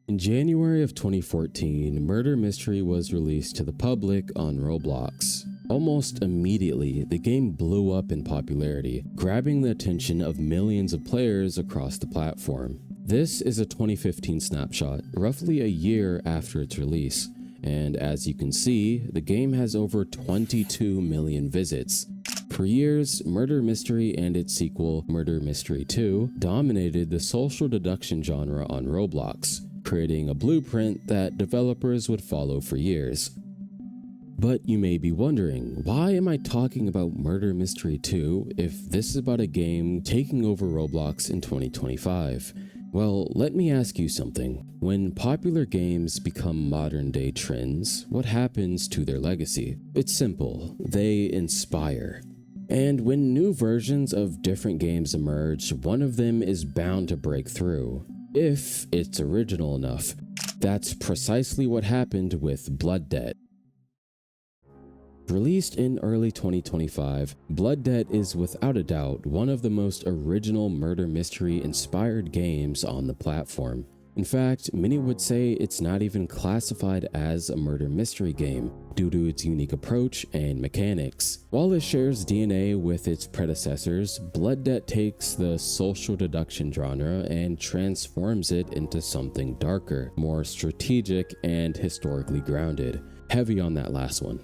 In January of 2014, Murder Mystery was released to the public on Roblox. Almost immediately, the game blew up in popularity, grabbing the attention of millions of players across the platform. This is a 2015 snapshot, roughly a year after its release, and as you can see, the game has over 22 million visits. For years, Murder Mystery and its sequel, Murder Mystery 2, dominated the social deduction genre on Roblox, creating a blueprint that developers would follow for years. But you may be wondering, why am I talking about Murder Mystery 2 if this is about a game taking over Roblox in 2025? Well, let me ask you something. When popular games become modern-day trends, what happens to their legacy? It's simple. They inspire. And when new versions of different games emerge, one of them is bound to break through, if it's original enough. That's precisely what happened with Blood Debt. Released in early 2025, Blood Debt is without a doubt one of the most original murder mystery inspired games on the platform. In fact, many would say it's not even classified as a murder mystery game due to its unique approach and mechanics. While it shares DNA with its predecessors, Blood Debt takes the social deduction genre and transforms it into something darker, more strategic, and historically grounded. Heavy on that last one.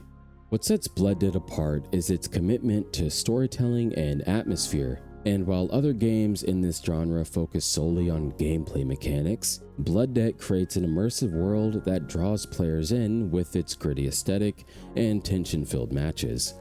What sets Blood Debt apart is its commitment to storytelling and atmosphere, and while other games in this genre focus solely on gameplay mechanics, Blood Debt creates an immersive world that draws players in with its gritty aesthetic and tension-filled matches.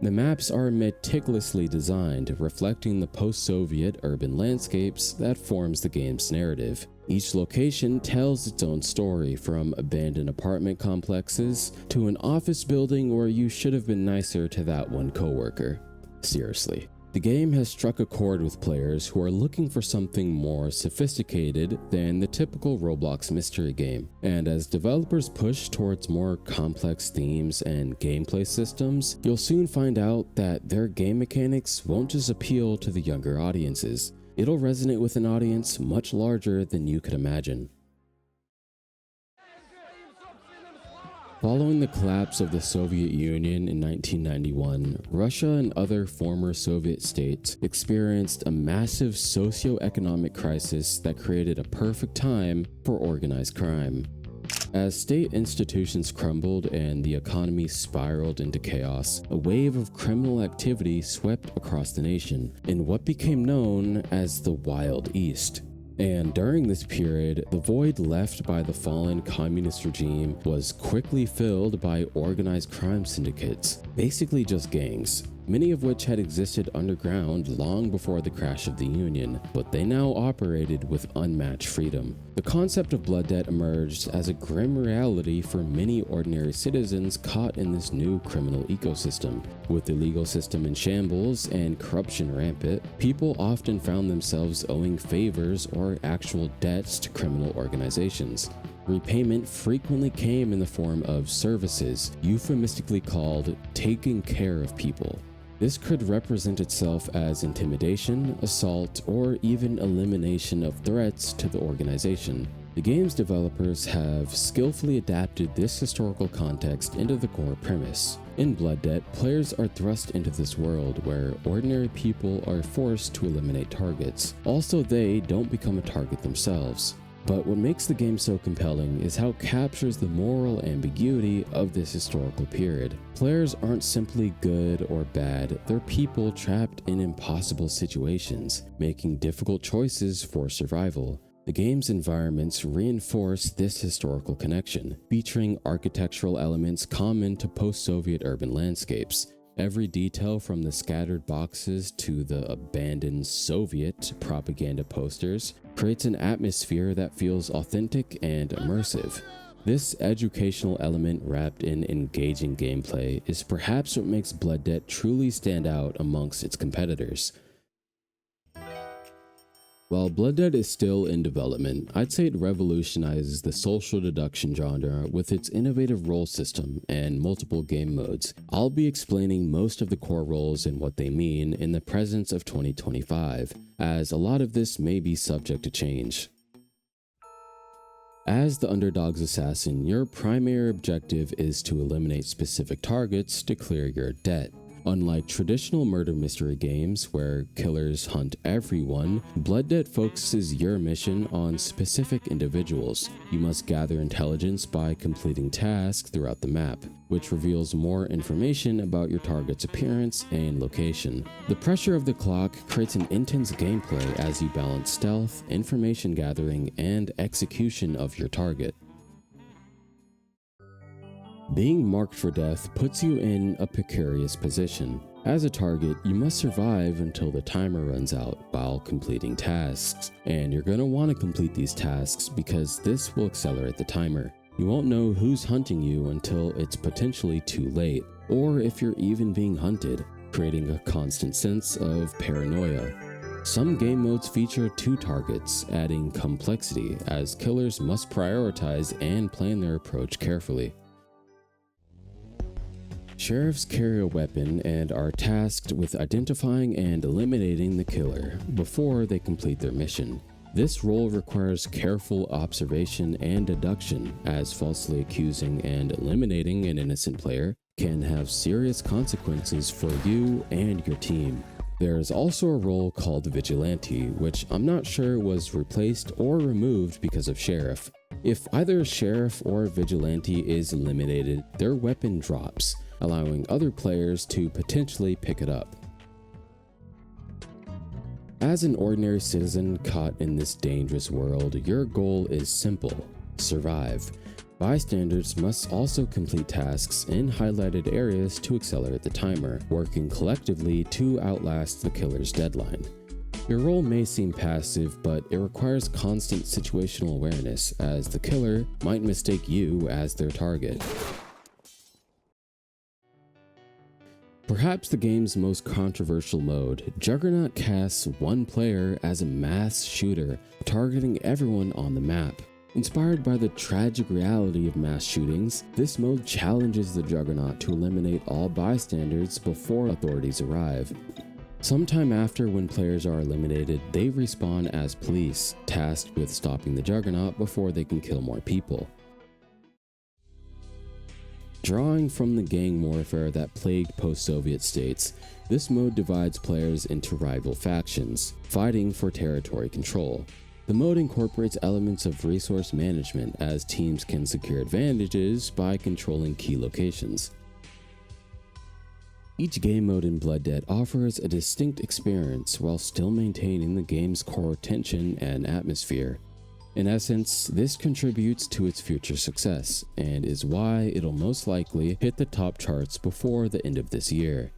The maps are meticulously designed, reflecting the post-Soviet urban landscapes that forms the game's narrative. Each location tells its own story, from abandoned apartment complexes to an office building where you should have been nicer to that one coworker. Seriously. The game has struck a chord with players who are looking for something more sophisticated than the typical Roblox mystery game, and as developers push towards more complex themes and gameplay systems, you'll soon find out that their game mechanics won't just appeal to the younger audiences. It'll resonate with an audience much larger than you could imagine. Following the collapse of the Soviet Union in 1991, Russia and other former Soviet states experienced a massive socio-economic crisis that created a perfect time for organized crime. As state institutions crumbled and the economy spiraled into chaos, a wave of criminal activity swept across the nation in what became known as the Wild East. And during this period, the void left by the fallen communist regime was quickly filled by organized crime syndicates, basically just gangs, many of which had existed underground long before the crash of the Union, but they now operated with unmatched freedom. The concept of Blood Debt emerged as a grim reality for many ordinary citizens caught in this new criminal ecosystem. With the legal system in shambles and corruption rampant, people often found themselves owing favors or actual debts to criminal organizations. Repayment frequently came in the form of services, euphemistically called taking care of people. This could represent itself as intimidation, assault, or even elimination of threats to the organization. The game's developers have skillfully adapted this historical context into the core premise. In Blood Debt, players are thrust into this world where ordinary people are forced to eliminate targets. Also, they don't become a target themselves. But what makes the game so compelling is how it captures the moral ambiguity of this historical period. Players aren't simply good or bad, they're people trapped in impossible situations, making difficult choices for survival. The game's environments reinforce this historical connection, featuring architectural elements common to post-Soviet urban landscapes. Every detail from the scattered boxes to the abandoned Soviet propaganda posters creates an atmosphere that feels authentic and immersive. This educational element wrapped in engaging gameplay is perhaps what makes Blood Debt truly stand out amongst its competitors. While Blood Debt is still in development, I'd say it revolutionizes the social deduction genre with its innovative role system and multiple game modes. I'll be explaining most of the core roles and what they mean in the presence of 2025, as a lot of this may be subject to change. As the underdog's assassin, your primary objective is to eliminate specific targets to clear your debt. Unlike traditional murder mystery games where killers hunt everyone, Blood Debt focuses your mission on specific individuals. You must gather intelligence by completing tasks throughout the map, which reveals more information about your target's appearance and location. The pressure of the clock creates an intense gameplay as you balance stealth, information gathering, and execution of your target. Being marked for death puts you in a precarious position. As a target, you must survive until the timer runs out while completing tasks, and you're going to want to complete these tasks because this will accelerate the timer. You won't know who's hunting you until it's potentially too late, or if you're even being hunted, creating a constant sense of paranoia. Some game modes feature 2 targets, adding complexity as killers must prioritize and plan their approach carefully. Sheriffs carry a weapon and are tasked with identifying and eliminating the killer before they complete their mission. This role requires careful observation and deduction, as falsely accusing and eliminating an innocent player can have serious consequences for you and your team. There is also a role called Vigilante, which I'm not sure was replaced or removed because of Sheriff. If either Sheriff or Vigilante is eliminated, their weapon drops, allowing other players to potentially pick it up. As an ordinary citizen caught in this dangerous world, your goal is simple: survive. Bystanders must also complete tasks in highlighted areas to accelerate the timer, working collectively to outlast the killer's deadline. Your role may seem passive, but it requires constant situational awareness, as the killer might mistake you as their target. Perhaps the game's most controversial mode, Juggernaut casts one player as a mass shooter, targeting everyone on the map. Inspired by the tragic reality of mass shootings, this mode challenges the Juggernaut to eliminate all bystanders before authorities arrive. Sometime after, when players are eliminated, they respawn as police, tasked with stopping the Juggernaut before they can kill more people. Drawing from the gang warfare that plagued post-Soviet states, this mode divides players into rival factions, fighting for territory control. The mode incorporates elements of resource management, as teams can secure advantages by controlling key locations. Each game mode in Blood Debt offers a distinct experience while still maintaining the game's core tension and atmosphere. In essence, this contributes to its future success, and is why it'll most likely hit the top charts before the end of this year.